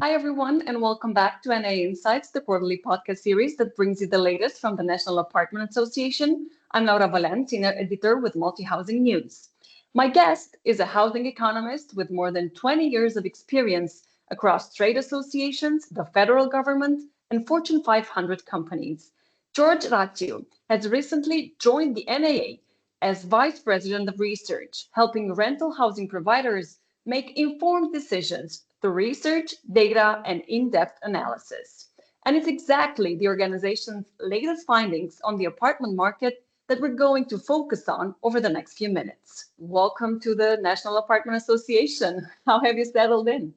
Hi, everyone, and welcome back to NAA Insights, the quarterly podcast series that brings you the latest from the National Apartment Association. I'm Laura Valean, senior editor with Multi-Housing News. My guest is a housing economist with more than 20 years of experience across trade associations, the federal government, and Fortune 500 companies. George Ratiu has recently joined the NAA as vice president of research, helping rental housing providers make informed decisions through research, data, and in-depth analysis. And it's exactly the organization's latest findings on the apartment market that we're going to focus on over the next few minutes. Welcome to the National Apartment Association. How have you settled in?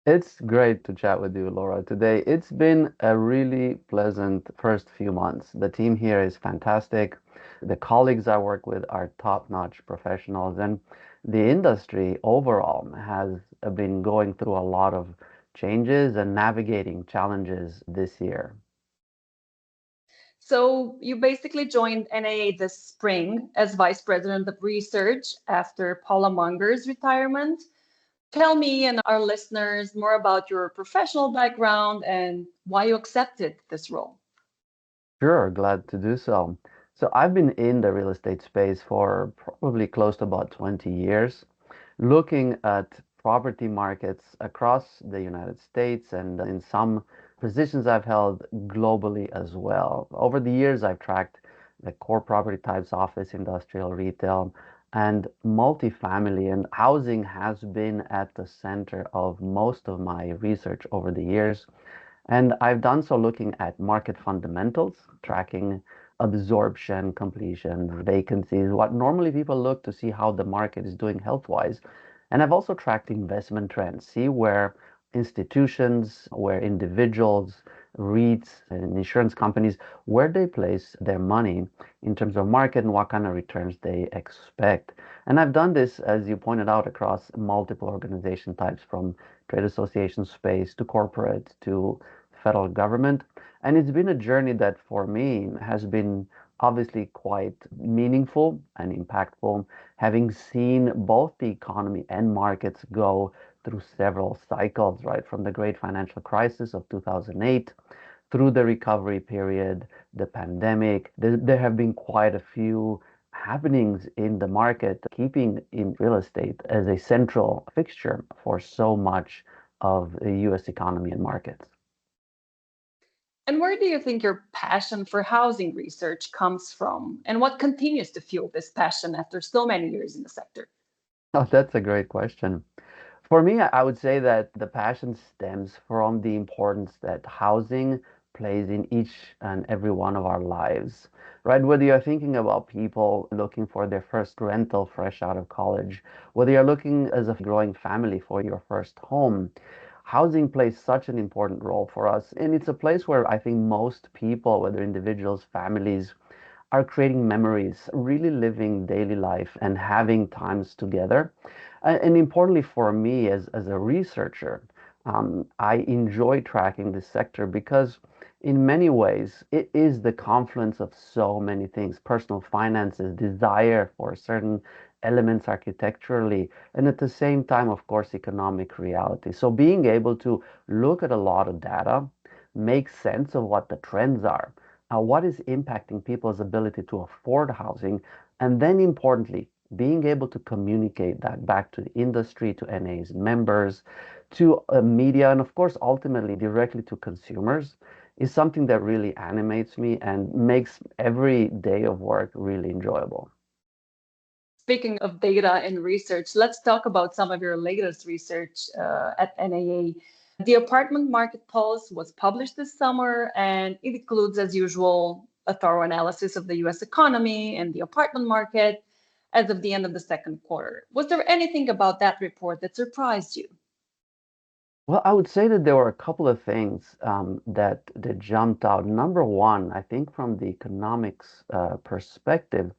It's great to chat with you, Laura, today. It's been a really pleasant first few months. The team here is fantastic. The colleagues I work with are top-notch professionals, and the industry overall has been going through a lot of changes and navigating challenges this year. So you basically joined NAA this spring as vice president of research after Paula Munger's retirement. Tell me and our listeners more about your professional background and why you accepted this role. Sure, glad to do so. So I've been in the real estate space for probably close to about 20 years, looking at property markets across the United States and in some positions I've held globally as well. Over the years, I've tracked the core property types, office, industrial, retail, and multifamily, and housing has been at the center of most of my research over the years. And I've done so looking at market fundamentals, tracking absorption, completion, vacancies, what normally people look to see how the market is doing health-wise. And I've also tracked investment trends, see where institutions, where individuals, REITs, and insurance companies, where they place their money in terms of market and what kind of returns they expect. And I've done this, as you pointed out, across multiple organization types, from trade association space to corporate to federal government. And it's been a journey that for me has been obviously quite meaningful and impactful, having seen both the economy and markets go through several cycles, right? From the great financial crisis of 2008 through the recovery period, the pandemic. There have been quite a few happenings in the market, keeping in real estate as a central fixture for so much of the US economy and markets. And where do you think your passion for housing research comes from? And what continues to fuel this passion after so many years in the sector? Oh, that's a great question. For me, I would say that the passion stems from the importance that housing plays in each and every one of our lives, right? Whether you're thinking about people looking for their first rental fresh out of college, whether you're looking as a growing family for your first home, housing plays such an important role for us. And it's a place where I think most people, whether individuals, families, are creating memories, really living daily life and having times together. And importantly for me as a researcher, I enjoy tracking this sector because in many ways it is the confluence of so many things: personal finances, desire for certain elements architecturally, and at the same time, of course, economic reality. So being able to look at a lot of data, make sense of what the trends are, what is impacting people's ability to afford housing, and then importantly, being able to communicate that back to the industry, to NA's members, to media, and of course, ultimately directly to consumers, is something that really animates me and makes every day of work really enjoyable. Speaking of data and research, let's talk about some of your latest research at NAA. The apartment market pulse was published this summer, and it includes, as usual, a thorough analysis of the US economy and the apartment market as of the end of the second quarter. Was there anything about that report that surprised you? Well, I would say that there were a couple of things that jumped out. Number one, I think from the economics perspective,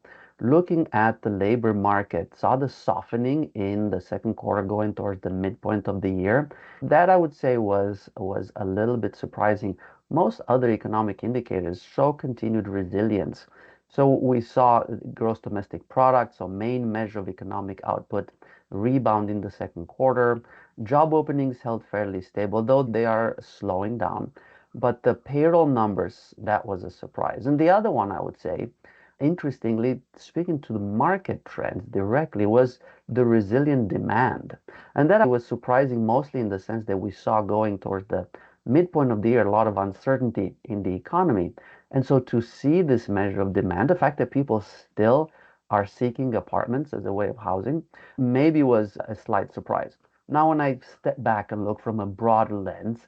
looking at the labor market, saw the softening in the second quarter going towards the midpoint of the year. That I would say was a little bit surprising. Most other economic indicators show continued resilience. So we saw gross domestic product, so main measure of economic output, rebound in the second quarter. Job openings held fairly stable, though they are slowing down. But the payroll numbers, that was a surprise. And the other one, I would say, interestingly, speaking to the market trends directly, was the resilient demand. And that was surprising mostly in the sense that we saw going towards the midpoint of the year a lot of uncertainty in the economy. And so to see this measure of demand, the fact that people still are seeking apartments as a way of housing, maybe was a slight surprise. Now, when I step back and look from a broader lens,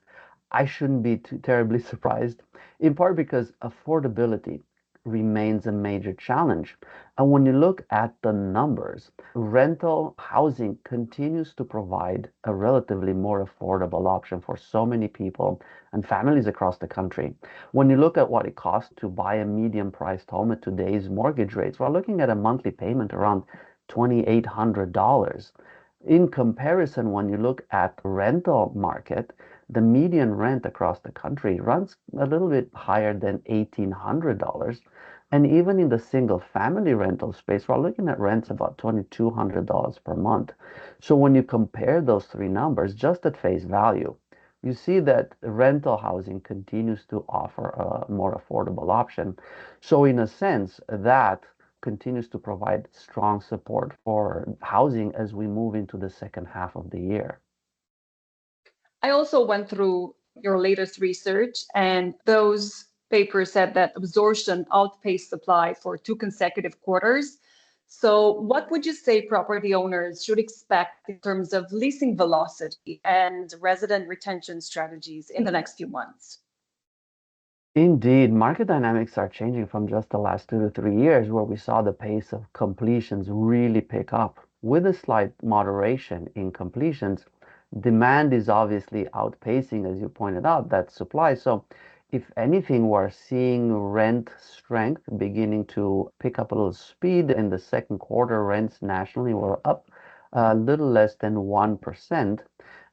I shouldn't be too terribly surprised, in part because affordability remains a major challenge. And when you look at the numbers, rental housing continues to provide a relatively more affordable option for so many people and families across the country. When you look at what it costs to buy a medium priced home at today's mortgage rates, we're looking at a monthly payment around $2,800. In comparison, when you look at rental market, the median rent across the country runs a little bit higher than $1,800. And even in the single family rental space, we're looking at rents about $2,200 per month. So when you compare those three numbers just at face value, you see that rental housing continues to offer a more affordable option. So in a sense, that continues to provide strong support for housing as we move into the second half of the year. I also went through your latest research, and those papers said that absorption outpaced supply for two consecutive quarters. So, what would you say property owners should expect in terms of leasing velocity and resident retention strategies in the next few months? Indeed, market dynamics are changing from just the last 2 to 3 years, where we saw the pace of completions really pick up. With a slight moderation in completions, demand is obviously outpacing, as you pointed out, that supply. So, if anything, we're seeing rent strength beginning to pick up a little speed. In the second quarter, rents nationally were up a little less than 1%,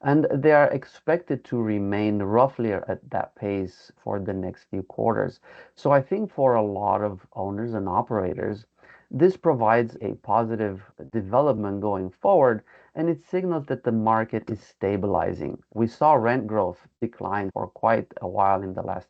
and they are expected to remain roughly at that pace for the next few quarters. So I think for a lot of owners and operators, this provides a positive development going forward, and it signals that the market is stabilizing. We saw rent growth decline for quite a while in the last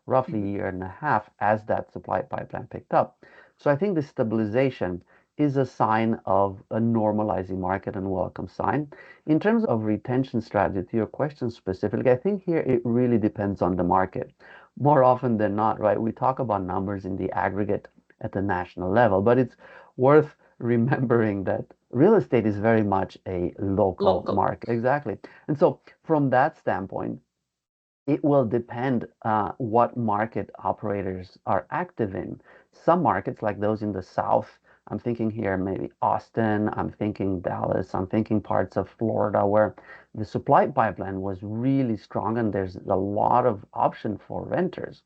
roughly Mhm. year and a half as that supply pipeline picked up. So I think the stabilization is a sign of a normalizing market and welcome sign. In terms of retention strategy, to your question specifically, I think here it really depends on the market. More often than not, right? We talk about numbers in the aggregate at the national level, but it's worth remembering that real estate is very much a local Local. market. Exactly. And so, from that standpoint, it will depend what market operators are active in. Some markets, like those in the South, I'm thinking here maybe Austin, I'm thinking Dallas, I'm thinking parts of Florida, where the supply pipeline was really strong and there's a lot of option for renters.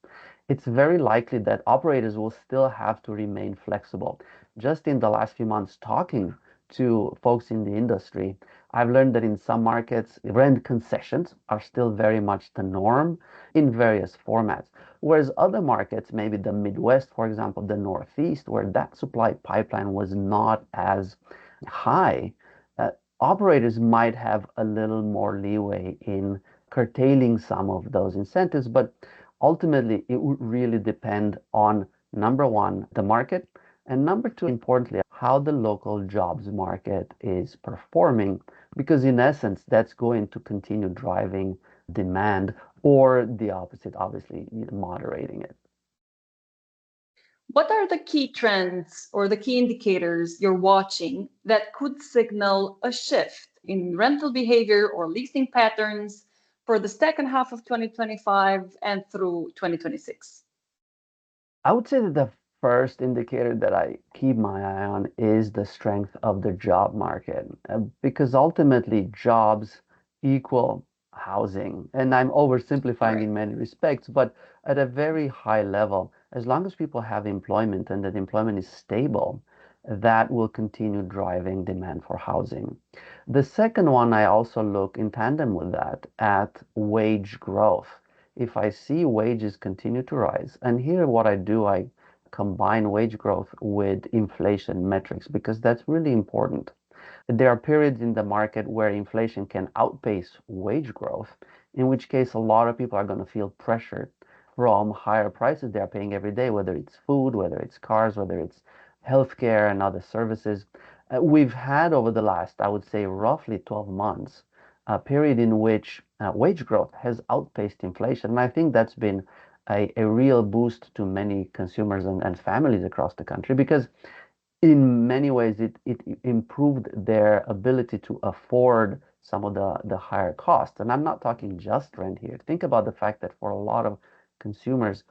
It's very likely that operators will still have to remain flexible. Just in the last few months, talking to folks in the industry, I've learned that in some markets, rent concessions are still very much the norm in various formats. Whereas other markets, maybe the Midwest, for example, the Northeast, where that supply pipeline was not as high, operators might have a little more leeway in curtailing some of those incentives. But ultimately, it would really depend on number one, the market, and number two, importantly, how the local jobs market is performing, because in essence, that's going to continue driving demand, or the opposite, obviously, moderating it. What are the key trends or the key indicators you're watching that could signal a shift in rental behavior or leasing patterns for the second half of 2025 and through 2026? I would say that the first indicator that I keep my eye on is the strength of the job market, because ultimately jobs equal housing. And I'm oversimplifying Right. in many respects, but at a very high level, as long as people have employment and that employment is stable, that will continue driving demand for housing. The second one, I also look in tandem with that at wage growth. If I see wages continue to rise, and here what I do, I combine wage growth with inflation metrics because that's really important. There are periods in the market where inflation can outpace wage growth, in which case a lot of people are going to feel pressured from higher prices they're paying every day, whether it's food, whether it's cars, whether it's healthcare and other services. We've had over the last, I would say, roughly 12 months, a period in which wage growth has outpaced inflation. And I think that's been a real boost to many consumers and families across the country because in many ways it improved their ability to afford some of the higher costs. And I'm not talking just rent here. Think about the fact that for a lot of consumers,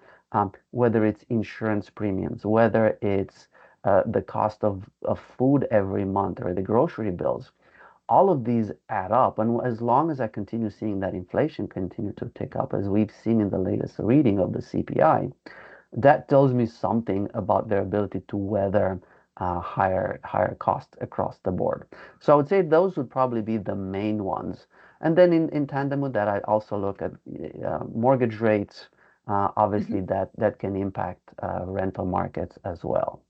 whether it's insurance premiums, whether it's the cost of food every month or the grocery bills, all of these add up. And as long as I continue seeing that inflation continue to tick up, as we've seen in the latest reading of the CPI, that tells me something about their ability to weather higher costs across the board. So I would say those would probably be the main ones. And then in tandem with that, I also look at mortgage rates. Obviously, Mhm. that can impact rental markets as well.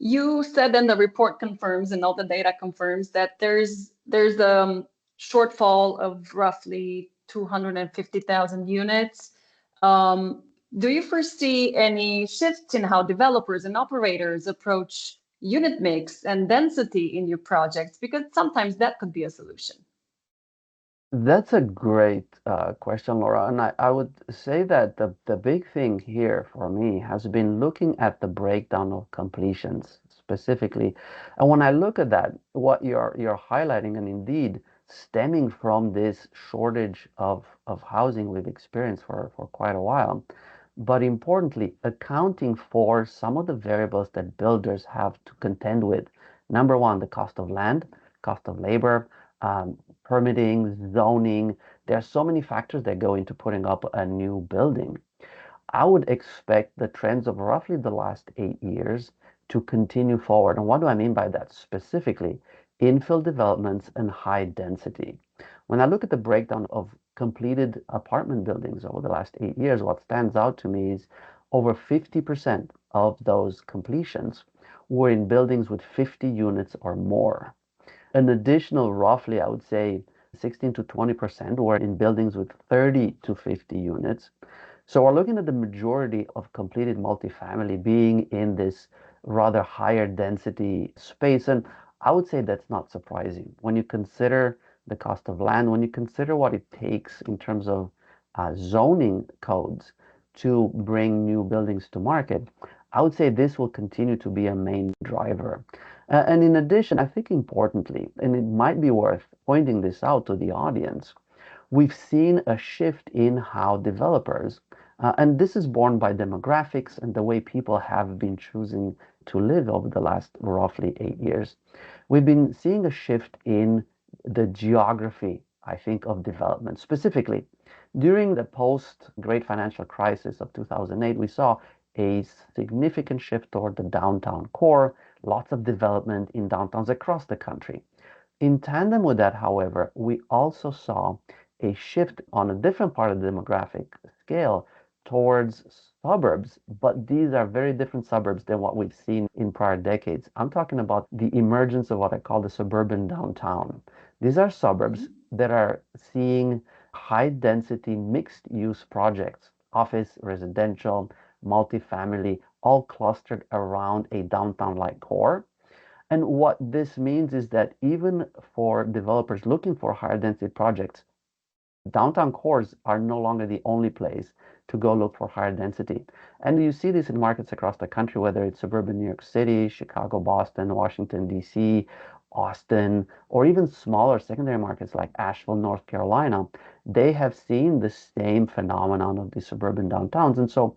You said, and the report confirms, and all the data confirms that there's a shortfall of roughly 250,000 units. Um, do you foresee any shifts in how developers and operators approach unit mix and density in your projects? Because sometimes that could be a solution. That's a great question, Laura. And I would say that the big thing here for me has been looking at the breakdown of completions specifically. And when I look at that, what you're highlighting, and indeed stemming from this shortage of housing we've experienced for quite a while, but importantly, accounting for some of the variables that builders have to contend with. Number one, the cost of land, cost of labor, permitting, zoning. There are so many factors that go into putting up a new building. I would expect the trends of roughly the last 8 years to continue forward. And what do I mean by that specifically? Infill developments and high density. When I look at the breakdown of completed apartment buildings over the last 8 years, what stands out to me is over 50% of those completions were in buildings with 50 units or more. An additional, roughly, I would say 16 to 20% were in buildings with 30 to 50 units. So we're looking at the majority of completed multifamily being in this rather higher density space. And I would say that's not surprising when you consider the cost of land, when you consider what it takes in terms of zoning codes to bring new buildings to market. I would say this will continue to be a main driver. And in addition, I think importantly, and it might be worth pointing this out to the audience, we've seen a shift in how developers, and this is borne by demographics and the way people have been choosing to live over the last roughly 8 years. We've been seeing a shift in the geography, I think, of development. Specifically, during the post-Great Financial Crisis of 2008, we saw a significant shift toward the downtown core, lots of development in downtowns across the country. In tandem with that, however, we also saw a shift on a different part of the demographic scale towards suburbs, but these are very different suburbs than what we've seen in prior decades. I'm talking about the emergence of what I call the suburban downtown. These are suburbs Mhm. that are seeing high density mixed use projects, office, residential, multifamily, all clustered around a downtown like core. And what this means is that even for developers looking for higher density projects, downtown cores are no longer the only place to go look for higher density. And you see this in markets across the country, whether it's suburban New York City, Chicago, Boston, Washington, D.C., Austin, or even smaller secondary markets like Asheville, North Carolina. They have seen the same phenomenon of the suburban downtowns. And so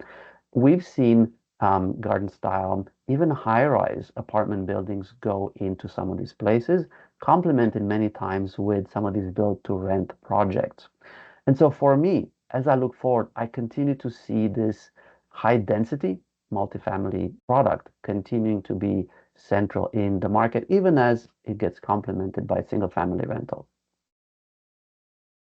we've seen garden style, even high rise apartment buildings go into some of these places, complemented many times with some of these build to rent projects. And so for me, as I look forward, I continue to see this high density multifamily product continuing to be central in the market, even as it gets complemented by single family rental.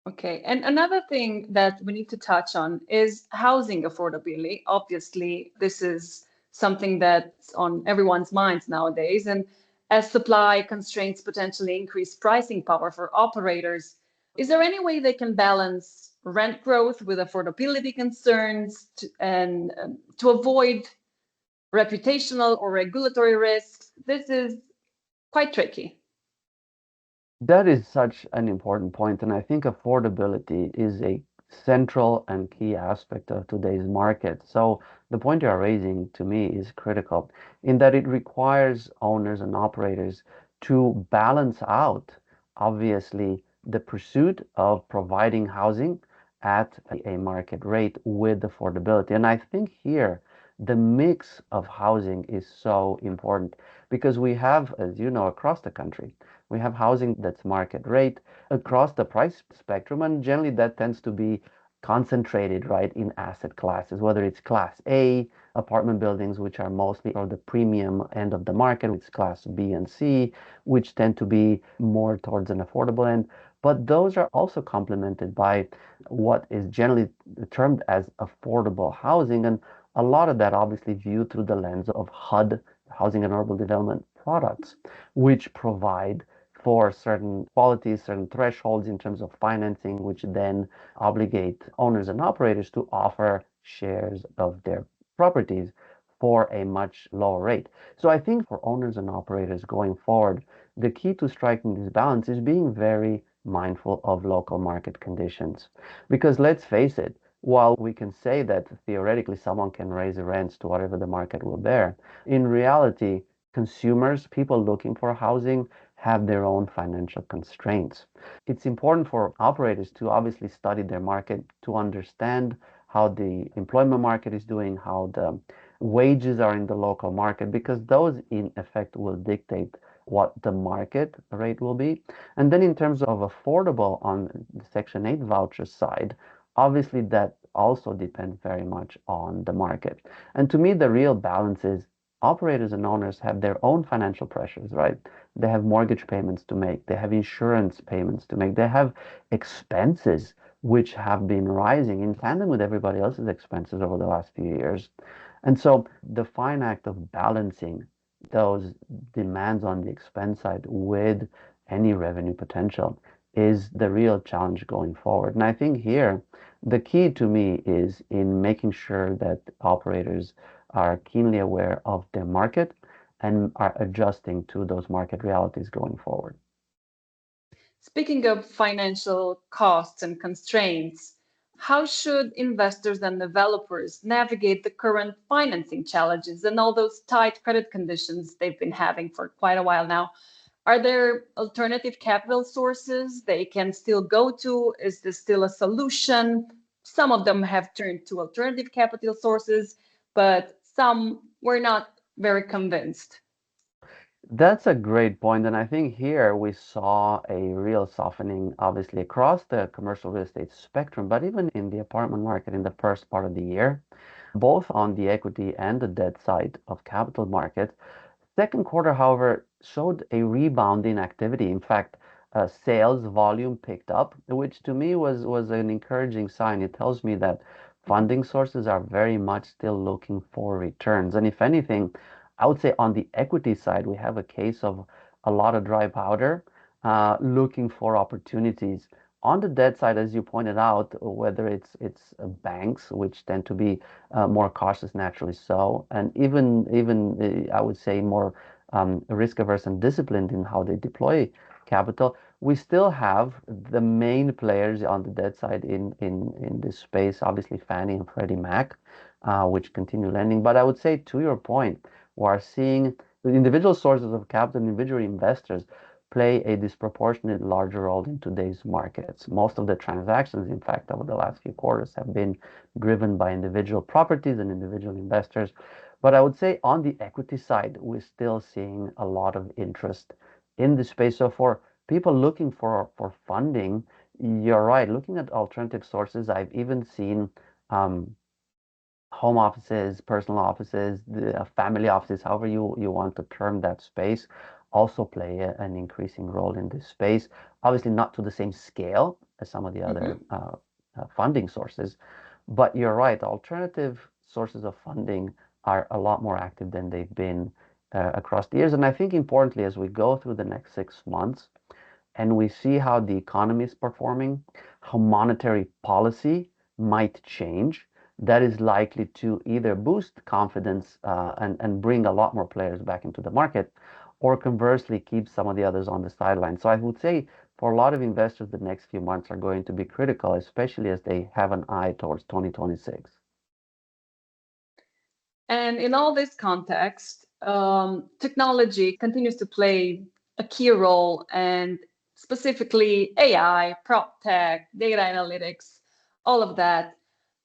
Okay, and another thing that we need to touch on is housing affordability. Obviously, this is something that's on everyone's minds nowadays. And as supply constraints potentially increase pricing power for operators. Is there any way they can balance rent growth with affordability concerns and to avoid reputational or regulatory risks? This is quite tricky. That is such an important point, and I think affordability is a central and key aspect of today's market. So the point you are raising to me is critical in that it requires owners and operators to balance out, obviously, the pursuit of providing housing at a market rate with affordability. And I think here the mix of housing is so important because we have, as you know, across the country, we have housing that's market rate across the price spectrum, and generally that tends to be concentrated right in asset classes, whether it's Class A apartment buildings, which are mostly or the premium end of the market, it's Class B and C, which tend to be more towards an affordable end. But those are also complemented by what is generally termed as affordable housing, and a lot of that obviously viewed through the lens of HUD, housing and urban development products, which provide for certain qualities, certain thresholds in terms of financing, which then obligate owners and operators to offer shares of their properties for a much lower rate. So I think for owners and operators going forward, the key to striking this balance is being very mindful of local market conditions. Because let's face it, while we can say that theoretically someone can raise the rents to whatever the market will bear, in reality, consumers, people looking for housing, have their own financial constraints. It's important for operators to obviously study their market to understand how the employment market is doing, how the wages are in the local market, because those in effect will dictate what the market rate will be. And then in terms of affordable on the Section 8 voucher side, obviously that also depends very much on the market. And to me, the real balance is operators and owners have their own financial pressures, right? They have mortgage payments to make, they have insurance payments to make, they have expenses which have been rising in tandem with everybody else's expenses over the last few years. And so the fine act of balancing those demands on the expense side with any revenue potential is the real challenge going forward. And I think here the key to me is in making sure that operators are keenly aware of their market and are adjusting to those market realities going forward. Speaking of financial costs and constraints, how should investors and developers navigate the current financing challenges and all those tight credit conditions they've been having for quite a while now? Are there alternative capital sources they can still go to? Is this still a solution? Some of them have turned to alternative capital sources, but some were not very convinced. That's a great point, and I think here we saw a real softening, obviously, across the commercial real estate spectrum, but even in the apartment market in the first part of the year, both on the equity and the debt side of capital markets. Second quarter, however, showed a rebound in activity. In fact, sales volume picked up, which to me was an encouraging sign. It tells me that funding sources are very much still looking for returns. And if anything, I would say on the equity side, we have a case of a lot of dry powder looking for opportunities. On the debt side, as you pointed out, whether it's banks, which tend to be more cautious, naturally so, and even I would say more risk averse and disciplined in how they deploy capital, we still have the main players on the debt side in this space, obviously Fannie and Freddie Mac, which continue lending. But I would say to your point, we are seeing the individual sources of capital, individual investors play a disproportionate larger role in today's markets. Most of the transactions, in fact, over the last few quarters have been driven by individual properties and individual investors. But I would say on the equity side, we're still seeing a lot of interest in the space. So for people looking for funding, you're right, looking at alternative sources, I've even seen home offices, personal offices, the family offices, however you want to term that space, also play an increasing role in this space. Obviously, not to the same scale as some of the other Mhm. funding sources, but you're right, alternative sources of funding are a lot more active than they've been across the years. And I think importantly, as we go through the next 6 months and we see how the economy is performing, how monetary policy might change, that is likely to either boost confidence and bring a lot more players back into the market, or conversely keep some of the others on the sidelines. So I would say for a lot of investors, the next few months are going to be critical, especially as they have an eye towards 2026. And in all this context, technology continues to play a key role, and specifically AI, prop tech, data analytics, all of that.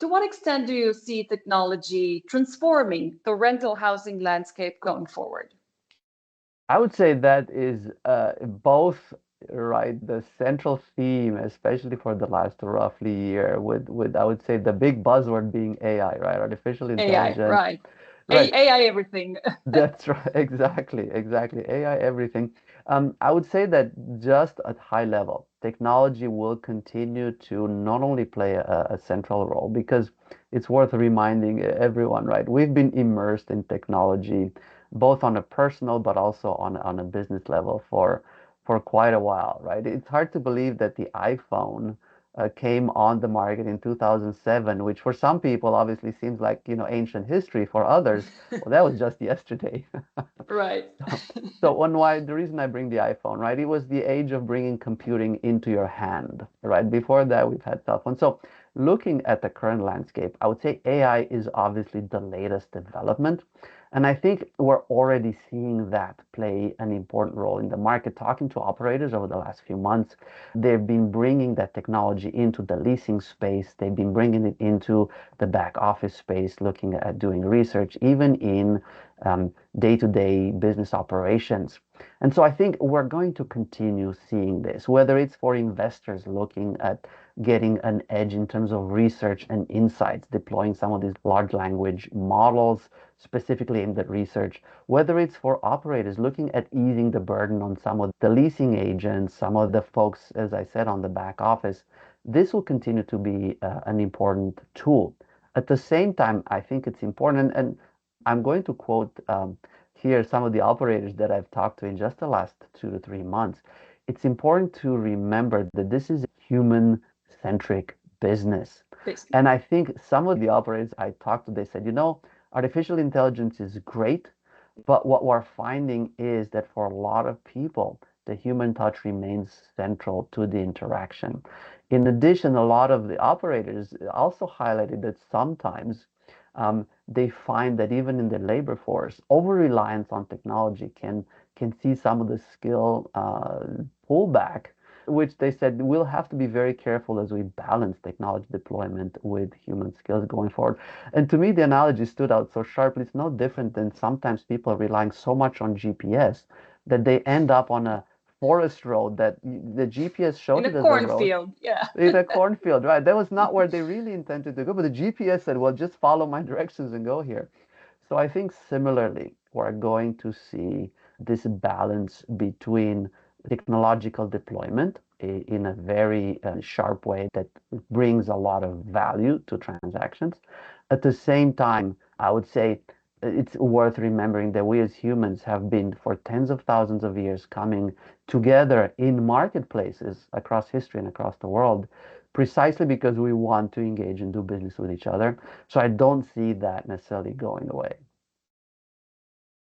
To what extent do you see technology transforming the rental housing landscape going forward? I would say that is both right the central theme, especially for the last roughly year, with I would say the big buzzword being AI, right? Artificial AI, intelligence, right. right? AI everything. That's right. Exactly. Exactly. AI, everything. I would say that just at high level, technology will continue to not only play a central role because it's worth reminding everyone, right? We've been immersed in technology, both on a personal but also on a business level for quite a while, right? It's hard to believe that the iPhone came on the market in 2007, which for some people obviously seems like, ancient history. For others, well, that was just yesterday. Right. So, the reason I bring the iPhone, right? It was the age of bringing computing into your hand, right? Before that, we've had cell phones. So, looking at the current landscape, I would say AI is obviously the latest development. And I think we're already seeing that play an important role in the market. Talking to operators over the last few months, they've been bringing that technology into the leasing space. They've been bringing it into the back office space, looking at doing research, even in day-to-day business operations. And so I think we're going to continue seeing this, whether it's for investors looking at getting an edge in terms of research and insights, deploying some of these large language models specifically in the research, whether it's for operators looking at easing the burden on some of the leasing agents, some of the folks, as I said, on the back office. This will continue to be an important tool. At the same time, I think it's important, and I'm going to quote here some of the operators that I've talked to in just the last 2 to 3 months. It's important to remember that this is a human-centric business. Basically. And I think some of the operators I talked to, they said, artificial intelligence is great, but what we're finding is that for a lot of people, the human touch remains central to the interaction. In addition, a lot of the operators also highlighted that sometimes they find that even in the labor force, over-reliance on technology can see some of the skill pullback, which they said we'll have to be very careful as we balance technology deployment with human skills going forward. And to me, the analogy stood out so sharply. It's no different than sometimes people are relying so much on GPS that they end up on a forest road that the GPS In showed a it as a road cornfield, yeah. in a cornfield, right? That was not where they really intended to go, but the GPS said, well, just follow my directions and go here. So I think similarly, we're going to see this balance between technological deployment in a very sharp way that brings a lot of value to transactions. At the same time, I would say it's worth remembering that we as humans have been for tens of thousands of years coming together in marketplaces across history and across the world precisely because we want to engage and do business with each other. So I don't see that necessarily going away.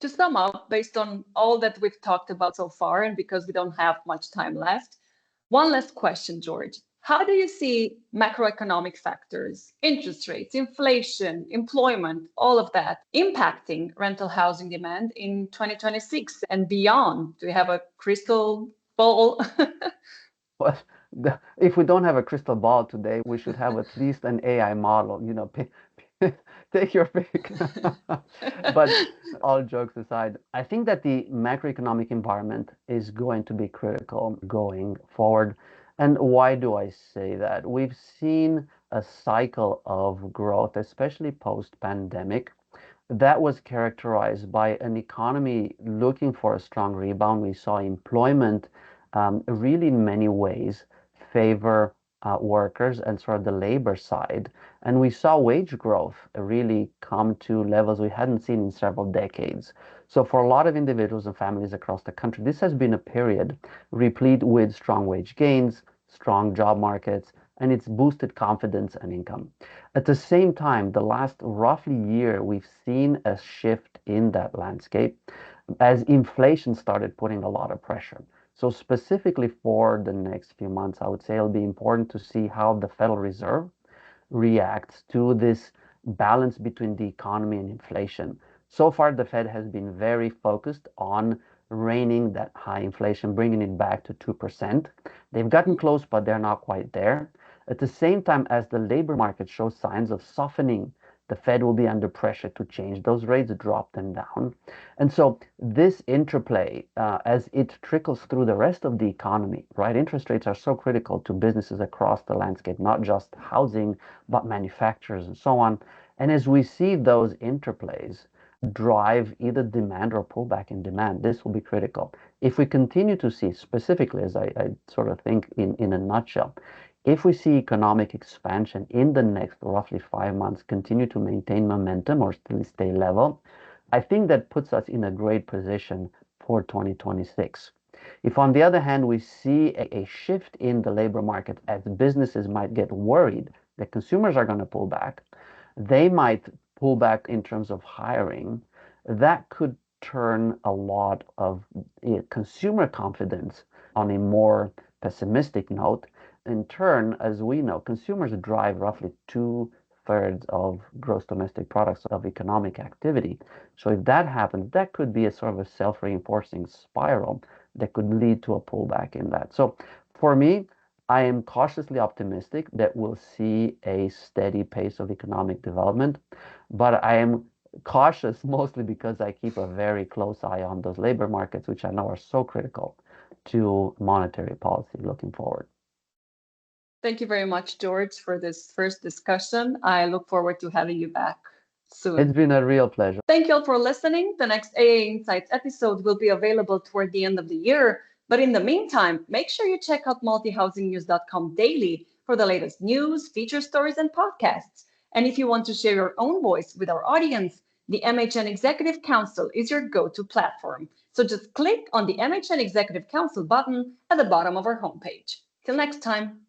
To sum up, based on all that we've talked about so far, and because we don't have much time left, one last question, George. How do you see macroeconomic factors, interest rates, inflation, employment, all of that impacting rental housing demand in 2026 and beyond? Do you have a crystal ball? Well, if we don't have a crystal ball today, we should have at least an AI model, take your pick. But all jokes aside, I think that the macroeconomic environment is going to be critical going forward. And why do I say that? We've seen a cycle of growth, especially post-pandemic, that was characterized by an economy looking for a strong rebound. We saw employment really in many ways favor workers and sort of the labor side. And we saw wage growth really come to levels we hadn't seen in several decades. So for a lot of individuals and families across the country, this has been a period replete with strong wage gains, strong job markets, and it's boosted confidence and income. At the same time, the last roughly year, we've seen a shift in that landscape as inflation started putting a lot of pressure. So specifically for the next few months, I would say it'll be important to see how the Federal Reserve reacts to this balance between the economy and inflation. So far, the Fed has been very focused on reining that high inflation, bringing it back to 2%. They've gotten close, but they're not quite there. At the same time, as the labor market shows signs of softening, the Fed will be under pressure to change those rates, drop them down. And so this interplay, as it trickles through the rest of the economy, right? Interest rates are so critical to businesses across the landscape, not just housing, but manufacturers and so on. And as we see those interplays drive either demand or pullback in demand, this will be critical. If we continue to see, specifically, as I sort of think in a nutshell, if we see economic expansion in the next roughly 5 months continue to maintain momentum or still stay level, I think that puts us in a great position for 2026. If, on the other hand, we see a shift in the labor market as businesses might get worried that consumers are going to pull back, they might pull back in terms of hiring. That could turn a lot of consumer confidence on a more pessimistic note. In turn, as we know, consumers drive roughly two-thirds of gross domestic products of economic activity. So if that happens, that could be a sort of a self-reinforcing spiral that could lead to a pullback in that. So for me, I am cautiously optimistic that we'll see a steady pace of economic development, but I am cautious mostly because I keep a very close eye on those labor markets, which I know are so critical to monetary policy looking forward. Thank you very much, George, for this first discussion. I look forward to having you back soon. It's been a real pleasure. Thank you all for listening. The next AA Insights episode will be available toward the end of the year. But in the meantime, make sure you check out multihousingnews.com daily for the latest news, feature stories, and podcasts. And if you want to share your own voice with our audience, the MHN Executive Council is your go-to platform. So just click on the MHN Executive Council button at the bottom of our homepage. Till next time.